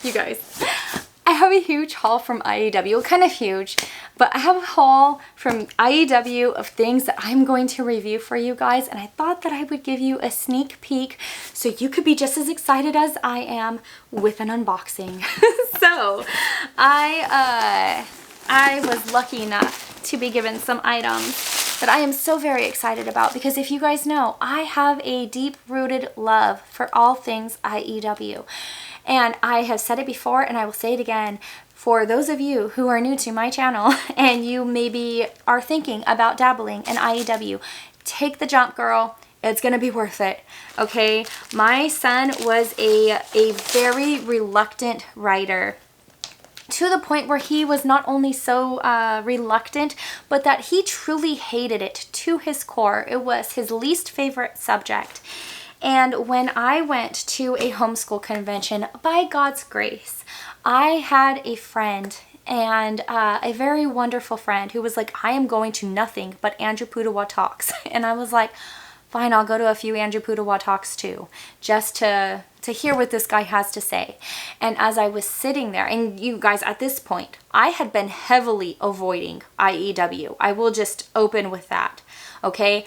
You guys, I have a huge haul from IEW, kind of huge, but I have a haul from IEW of things that I'm going to review for you guys, and I thought that I would give you a sneak peek so you could be just as excited as I am with an unboxing. So, I was lucky enough to be given some items that I am so very excited about, because if you guys know, I have a deep-rooted love for all things IEW. And I have said it before and I will say it again, for those of you who are new to my channel and you maybe are thinking about dabbling in IEW, take the jump, girl. It's gonna be worth it, okay? My son was a very reluctant writer, to the point where he was not only so reluctant, but that he truly hated it to his core. It was his least favorite subject. And when I went to a homeschool convention, by God's grace, I had a friend, and a very wonderful friend, who was like, I am going to nothing but Andrew Pudawa talks. And I was like, fine, I'll go to a few Andrew Pudawa talks too, just to hear what this guy has to say. And as I was sitting there, and you guys, at this point, I had been heavily avoiding IEW. I will just open with that, okay?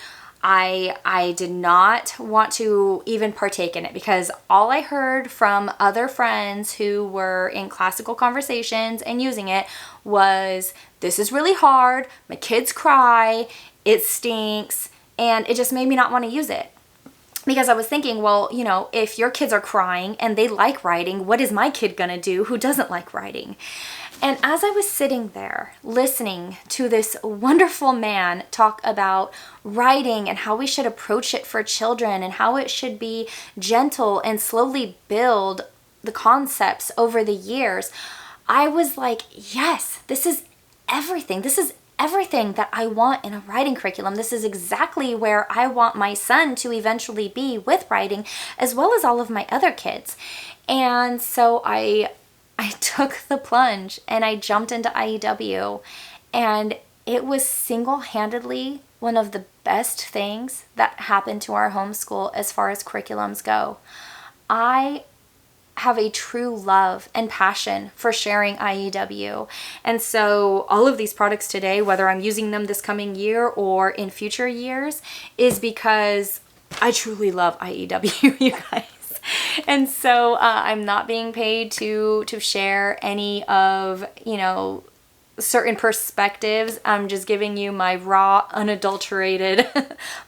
I did not want to even partake in it, because all I heard from other friends who were in classical conversations and using it was, this is really hard, my kids cry, it stinks, and it just made me not want to use it. Because I was thinking, well, you know, if your kids are crying and they like writing, what is my kid gonna do who doesn't like writing? And as I was sitting there listening to this wonderful man talk about writing and how we should approach it for children and how it should be gentle and slowly build the concepts over the years, I was like, yes, this is everything. This is everything that I want in a writing curriculum. This is exactly where I want my son to eventually be with writing, as well as all of my other kids. And so I took the plunge and I jumped into IEW, and it was single-handedly one of the best things that happened to our homeschool as far as curriculums go. I have a true love and passion for sharing IEW. And so all of these products today, whether I'm using them this coming year or in future years, is because I truly love IEW, you guys. And so I'm not being paid to share any of, you know, certain perspectives. I'm just giving you my raw, unadulterated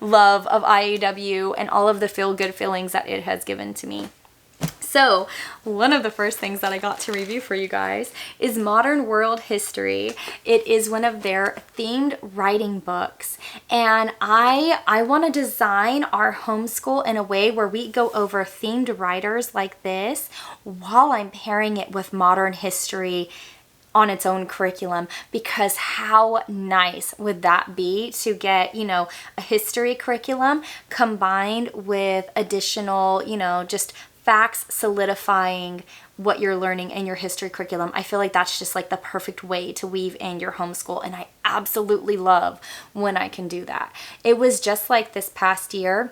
love of IEW and all of the feel-good feelings that it has given to me. So, one of the first things that I got to review for you guys is Modern World History. It is one of their themed writing books, and I want to design our homeschool in a way where we go over themed writers like this while I'm pairing it with modern history on its own curriculum, because how nice would that be to get, you know, a history curriculum combined with additional, you know, just facts solidifying what you're learning in your history curriculum. I feel like that's just like the perfect way to weave in your homeschool, and I absolutely love when I can do that. It was just like this past year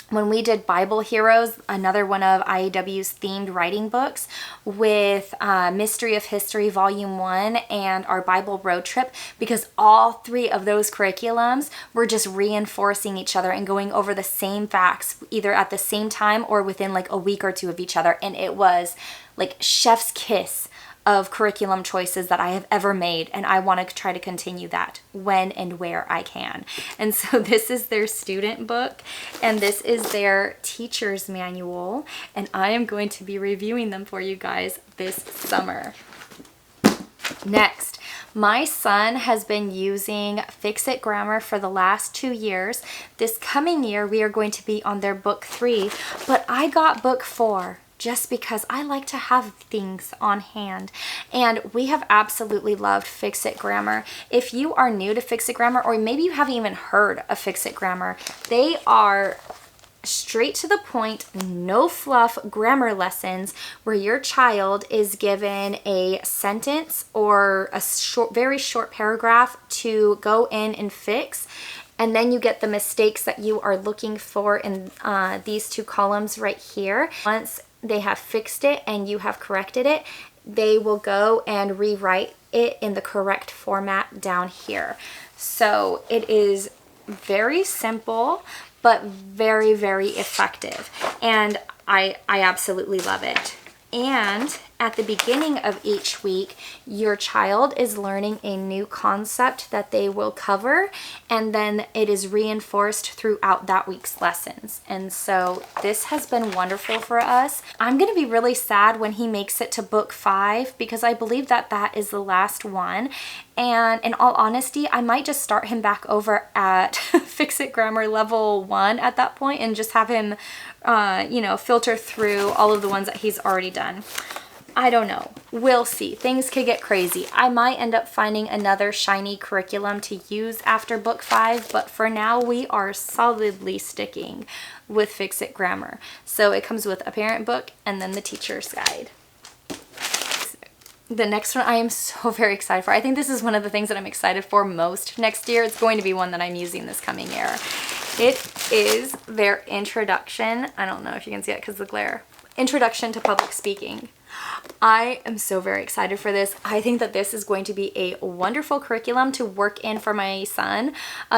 when we did Bible Heroes, another one of IEW's themed writing books, with Mystery of History Volume 1 and our Bible Road Trip, because all three of those curriculums were just reinforcing each other and going over the same facts, either at the same time or within like a week or two of each other. And it was like chef's kiss of curriculum choices that I have ever made, and I want to try to continue that when and where I can. And so this is their student book, and this is their teacher's manual, and I am going to be reviewing them for you guys this summer. Next, my son has been using Fixit Grammar for the last 2 years. This coming year, we are going to be on their book 3, but I got book 4 just because I like to have things on hand. And we have absolutely loved Fixit Grammar. If you are new to Fixit Grammar, or maybe you haven't even heard of Fixit Grammar, they are straight to the point, no fluff grammar lessons where your child is given a sentence or a very short paragraph to go in and fix. And then you get the mistakes that you are looking for in these two columns right here. Once they have fixed it and you have corrected it, they will go and rewrite it in the correct format down here. So it is very simple, but very, very effective. And I absolutely love it. And at the beginning of each week, your child is learning a new concept that they will cover, and then it is reinforced throughout that week's lessons. And so this has been wonderful for us. I'm going to be really sad when he makes it to book 5 because I believe that that is the last one. And in all honesty, I might just start him back over at Fixit Grammar level 1 at that point and just have him, filter through all of the ones that he's already done. I don't know. We'll see. Things could get crazy. I might end up finding another shiny curriculum to use after book 5, but for now we are solidly sticking with Fixit Grammar. So it comes with a parent book and then the teacher's guide. The next one I am so very excited for. I think this is one of the things that I'm excited for most next year. It's going to be one that I'm using this coming year. It is their introduction. I don't know if you can see it because of the glare. Introduction to Public Speaking. I am so very excited for this. I think that this is going to be a wonderful curriculum to work in for my son.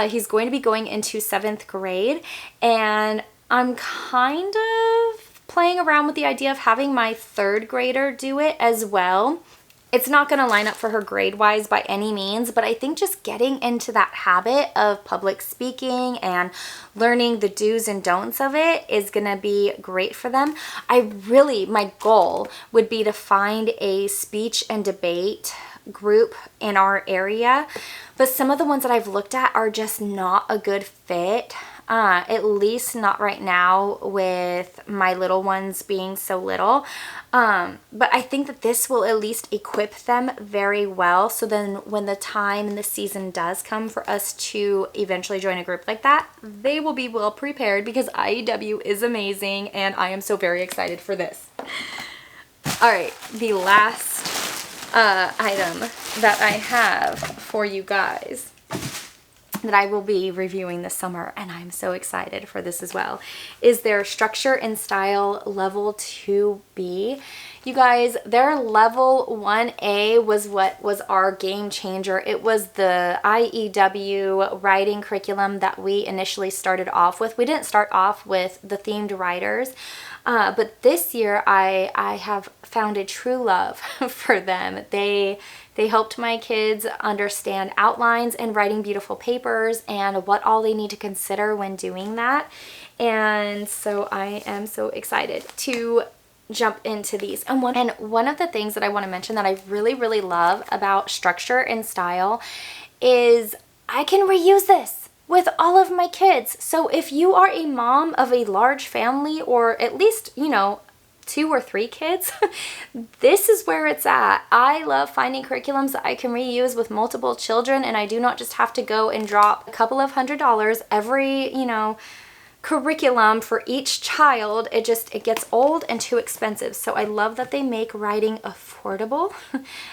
He's going to be going into 7th grade, and I'm kind of playing around with the idea of having my 3rd grader do it as well. It's not going to line up for her grade-wise by any means, but I think just getting into that habit of public speaking and learning the do's and don'ts of it is going to be great for them. My goal would be to find a speech and debate group in our area, but some of the ones that I've looked at are just not a good fit. At least not right now with my little ones being so little. But I think that this will at least equip them very well. So then when the time and the season does come for us to eventually join a group like that, they will be well prepared because IEW is amazing and I am so very excited for this. All right, the last item that I have for you guys that I will be reviewing this summer, and I'm so excited for this as well, is their Structure and Style Level 2B. You guys, their Level 1A was what was our game changer. It was the IEW writing curriculum that we initially started off with. We didn't start off with the themed writers, but this year I have found a true love for them. They helped my kids understand outlines and writing beautiful papers and what all they need to consider when doing that. And so I am so excited to jump into these. And one of the things that I want to mention that I really, really love about Structure and Style is I can reuse this with all of my kids. So if you are a mom of a large family, or at least, 2 or 3 kids, this is where it's at. I love finding curriculums that I can reuse with multiple children, and I do not just have to go and drop a couple of $100s every, curriculum for each child. It gets old and too expensive. So I love that they make writing affordable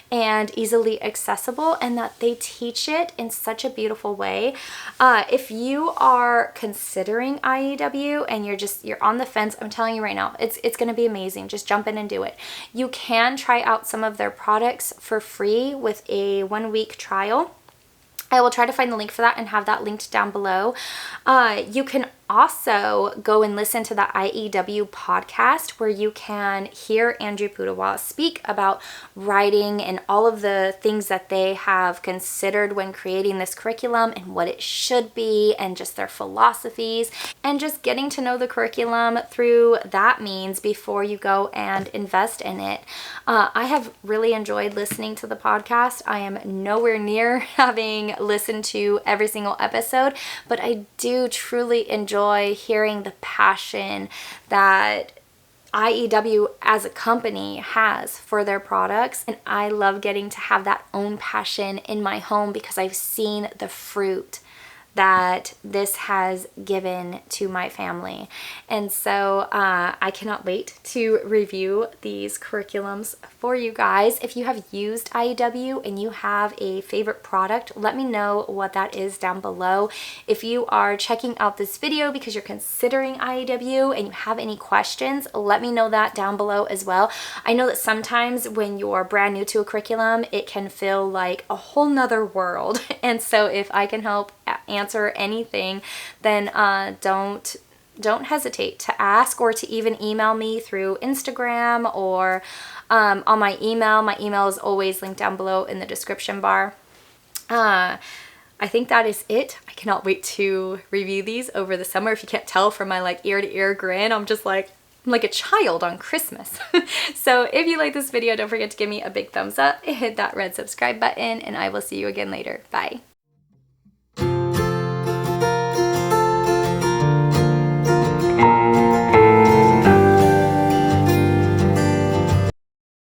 and easily accessible, and that they teach it in such a beautiful way. If you are considering IEW and you're on the fence, I'm telling you right now, it's going to be amazing. Just jump in and do it. You can try out some of their products for free with a 1-week trial. I will try to find the link for that and have that linked down below. You can also go and listen to the IEW podcast, where you can hear Andrew Pudawa speak about writing and all of the things that they have considered when creating this curriculum and what it should be, and just their philosophies, and just getting to know the curriculum through that means before you go and invest in it. I have really enjoyed listening to the podcast. I am nowhere near having listened to every single episode, but I do truly enjoy hearing the passion that IEW as a company has for their products, and I love getting to have that own passion in my home because I've seen the fruit that this has given to my family. And so I cannot wait to review these curriculums for you guys. If you have used IEW and you have a favorite product, let me know what that is down below. If you are checking out this video because you're considering IEW and you have any questions, let me know that down below as well. I know that sometimes when you're brand new to a curriculum, it can feel like a whole nother world. And so if I can help answer anything, then don't hesitate to ask or to even email me through Instagram or on my email. My email is always linked down below in the description bar. I think that is it. I cannot wait to review these over the summer. If you can't tell from my like ear to ear grin, I'm like a child on Christmas. So if you like this video, don't forget to give me a big thumbs up, hit that red subscribe button, and I will see you again later. Bye.